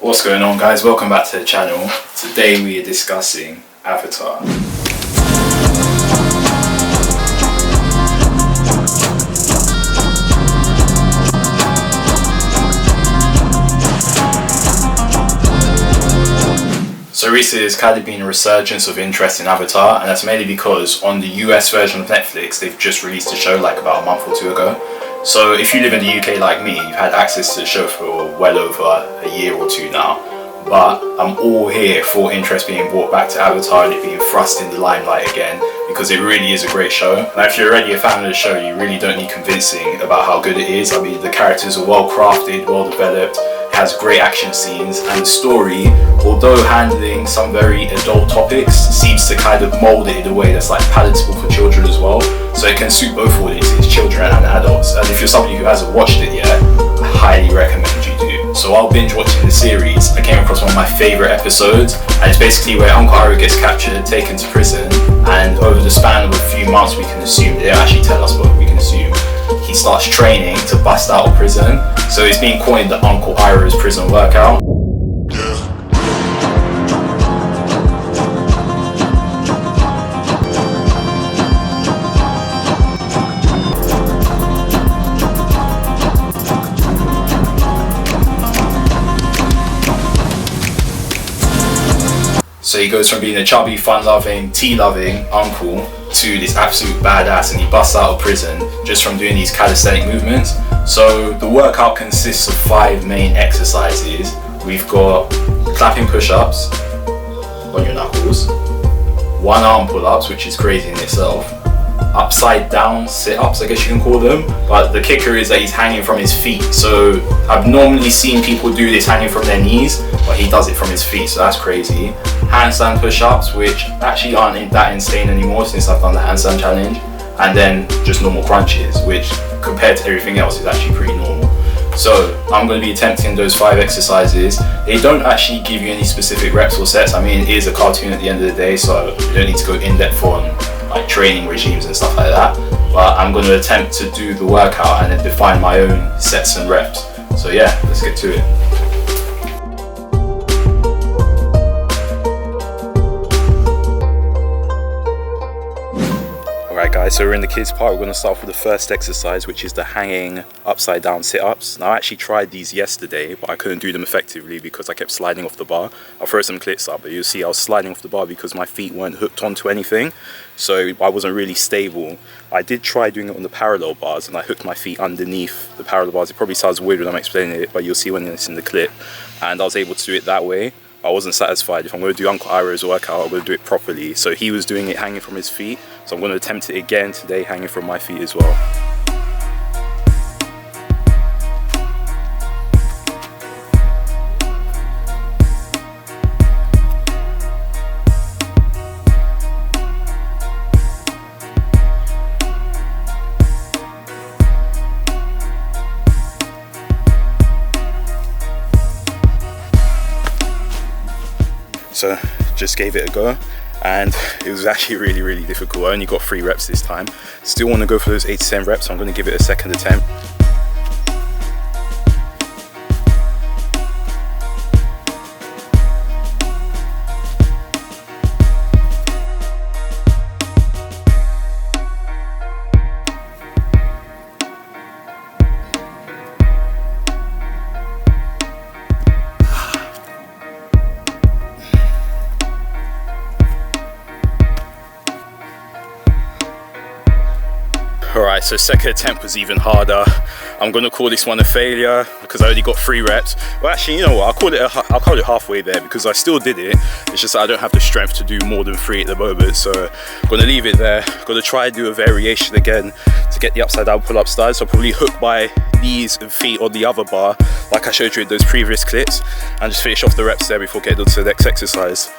What's going on, guys? Welcome back to the channel. Today we are discussing Avatar. So recently there's kind of been a resurgence of interest in Avatar, and that's mainly because on the US version of Netflix they've just released the show like about a month or two ago. So if you live in the UK like me, you've had access to the show for well over a year or two now. But I'm all here for interest being brought back to Avatar and it being thrust in the limelight again, because it really is a great show. Now if you're already a fan of the show, you really don't need convincing about how good it is. I mean, the characters are well crafted, well developed, it has great action scenes, and the story, although handling some very adult topics, seems to kind of mold it in a way that's like palatable for children as well. So it can suit both audiences, children and adults. And if you're somebody who hasn't watched it yet, I highly recommend you do. So while binge watching the series, I came across one of my favourite episodes, and it's basically where Uncle Iroh gets captured, taken to prison, and over the span of a few months we can assume, they don't actually tell us but we can assume, he starts training to bust out of prison. So it's being coined the Uncle Iroh's prison workout. So he goes from being a chubby, fun-loving, tea-loving uncle to this absolute badass, and he busts out of prison just from doing these calisthenic movements. So the workout consists of 5 main exercises. We've got clapping push-ups on your knuckles, 1-arm pull-ups, which is crazy in itself, upside down sit-ups, I guess you can call them, but the kicker is that he's hanging from his feet. So I've normally seen people do this hanging from their knees, but he does it from his feet, so that's crazy. Handstand push-ups, which actually aren't that insane anymore since I've done the handstand challenge, and then just normal crunches, which compared to everything else is actually pretty normal. So I'm going to be attempting those 5 exercises. They don't actually give you any specific reps or sets. I mean, it is a cartoon at the end of the day, so you don't need to go in depth on like training regimes and stuff like that, but I'm going to attempt to do the workout and then define my own sets and reps. So yeah, let's get to it. Alright guys, so we're in the kids part. We're going to start with the first exercise, which is the hanging upside down sit-ups. Now I actually tried these yesterday, but I couldn't do them effectively because I kept sliding off the bar. I'll throw some clips up, but you'll see I was sliding off the bar because my feet weren't hooked onto anything, so I wasn't really stable. I did try doing it on the parallel bars and I hooked my feet underneath the parallel bars. It probably sounds weird when I'm explaining it, but you'll see when it's in the clip, and I was able to do it that way. I wasn't satisfied. If I'm going to do Uncle Iroh's workout, I'm going to do it properly. So he was doing it hanging from his feet, so I'm going to attempt it again today hanging from my feet as well. So just gave it a go, and it was actually really difficult. I only got 3 reps this time. Still want to go for those 8 to 10 reps, so I'm going to give it a second attempt. Alright, so second attempt was even harder. I'm going to call this one a failure because I only got 3 reps. Well, actually, you know what, I'll call it halfway there because I still did it. It's just that I don't have the strength to do more than 3 at the moment, so I'm going to leave it there. I'm going to try and do a variation again to get the upside down pull-up style. So I'll probably hook my knees and feet on the other bar like I showed you in those previous clips, and just finish off the reps there before getting on to the next exercise.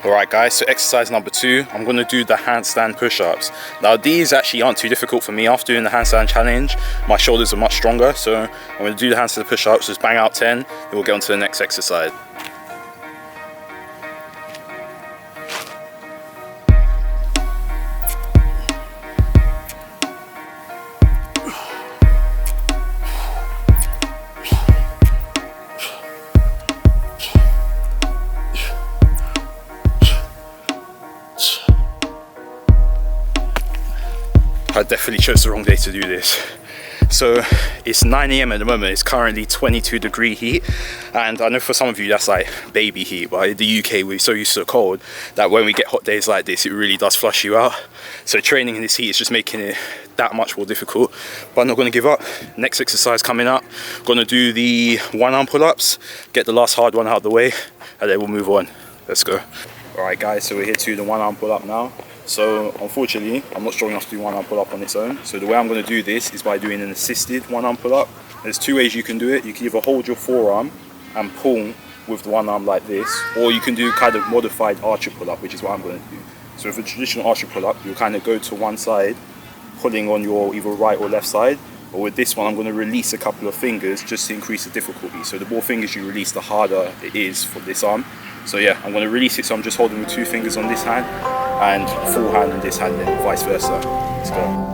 Alright guys, so exercise number 2, I'm going to do the handstand push-ups. Now these actually aren't too difficult for me. After doing the handstand challenge, my shoulders are much stronger, so I'm going to do the handstand push-ups, just bang out 10, then we'll get on to the next exercise. I definitely chose the wrong day to do this. So it's 9 AM at the moment. It's currently 22-degree heat, and I know for some of you that's like baby heat, but in the UK we're so used to the cold that when we get hot days like this, it really does flush you out. So training in this heat is just making it that much more difficult, but I'm not going to give up. Next exercise coming up, going to do the one-arm pull-ups, get the last hard one out of the way, and then we'll move on. Let's go. Alright guys, so we're here to do the one-arm pull-up now. So unfortunately, I'm not strong enough to do one-arm pull-up on its own. So the way I'm going to do this is by doing an assisted one-arm pull-up. There's 2 ways you can do it. You can either hold your forearm and pull with the one arm like this, or you can do kind of modified archer pull-up, which is what I'm going to do. So with a traditional archer pull-up, you'll kind of go to one side, pulling on your either right or left side. But with this one, I'm going to release a couple of fingers just to increase the difficulty. So the more fingers you release, the harder it is for this arm. So yeah, I'm going to release it, so I'm just holding with 2 fingers on this hand and full hand on this hand, and vice versa. Let's go.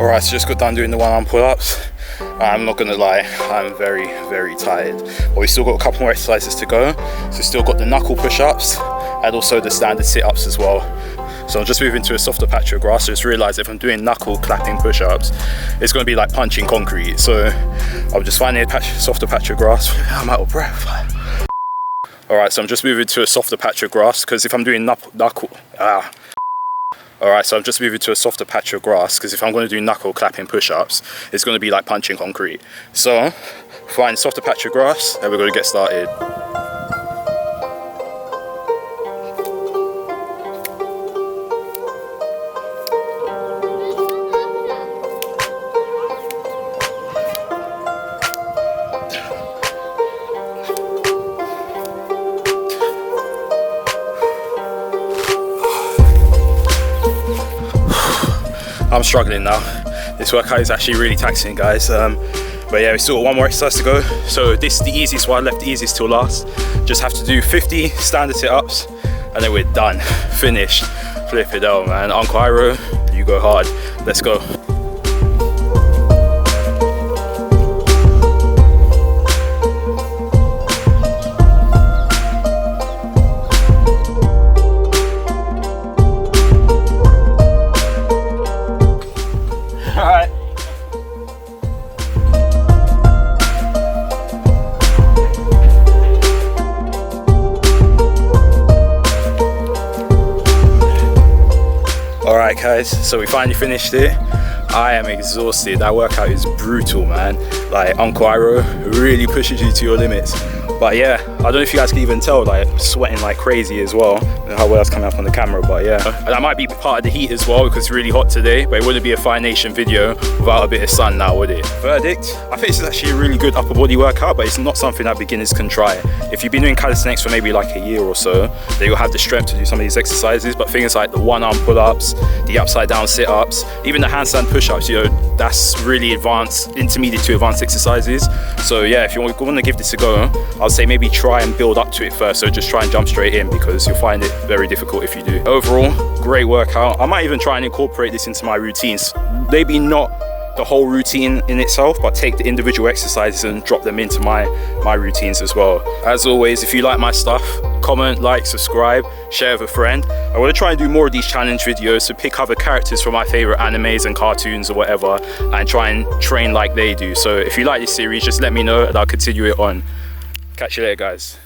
Alright, so just got done doing the one arm pull-ups. I'm not gonna lie, I'm very, very tired. But we still got a couple more exercises to go. So still got the knuckle push-ups and also the standard sit-ups as well. So I'm just moving to a softer patch of grass. So just realised if I'm doing knuckle clapping push-ups, it's gonna be like punching concrete. So I'm just finding a softer patch of grass. I'm out of breath. Alright, so I'm just moving to a softer patch of grass, because if I'm doing Alright, so I'm just moving to a softer patch of grass, because if I'm going to do knuckle clapping push-ups, it's going to be like punching concrete. So, find a softer patch of grass, and we're going to get started. I'm struggling now. This workout is actually really taxing, guys. But yeah, we still got one more exercise to go. So this is the easiest one. I left the easiest till last. Just have to do 50 standard sit-ups, and then we're done. Finished. Flip it out, man. Uncle Iroh, you go hard. Let's go. Alright guys, so we finally finished it. I am exhausted. That workout is brutal, man. Like, Uncle Iroh really pushes you to your limits. But yeah, I don't know if you guys can even tell, like, I'm sweating like crazy as well. I don't know how well that's coming up on the camera, but yeah. And that might be part of the heat as well, because it's really hot today, but it wouldn't be a Fire Nation video without a bit of sun now, would it? Verdict, I think this is actually a really good upper body workout, but it's not something that beginners can try. If you've been doing calisthenics for maybe like a year or so, then you'll have the strength to do some of these exercises, but things like the one arm pull-ups, the upside down sit-ups, even the handstand push-ups, you know, that's really advanced, intermediate to advanced exercises. So yeah, if you want to give this a go, I'll say maybe try and build up to it first. So just try and jump straight in, because you'll find it very difficult if you do. Overall, great workout. I might even try and incorporate this into my routines. Maybe not the whole routine in itself, but take the individual exercises and drop them into my routines as well. As always, if you like my stuff, comment, like, subscribe, share with a friend. I want to try and do more of these challenge videos, so pick other characters from my favorite animes and cartoons or whatever, and try and train like they do. So if you like this series, just let me know and I'll continue it on. Catch you later, guys.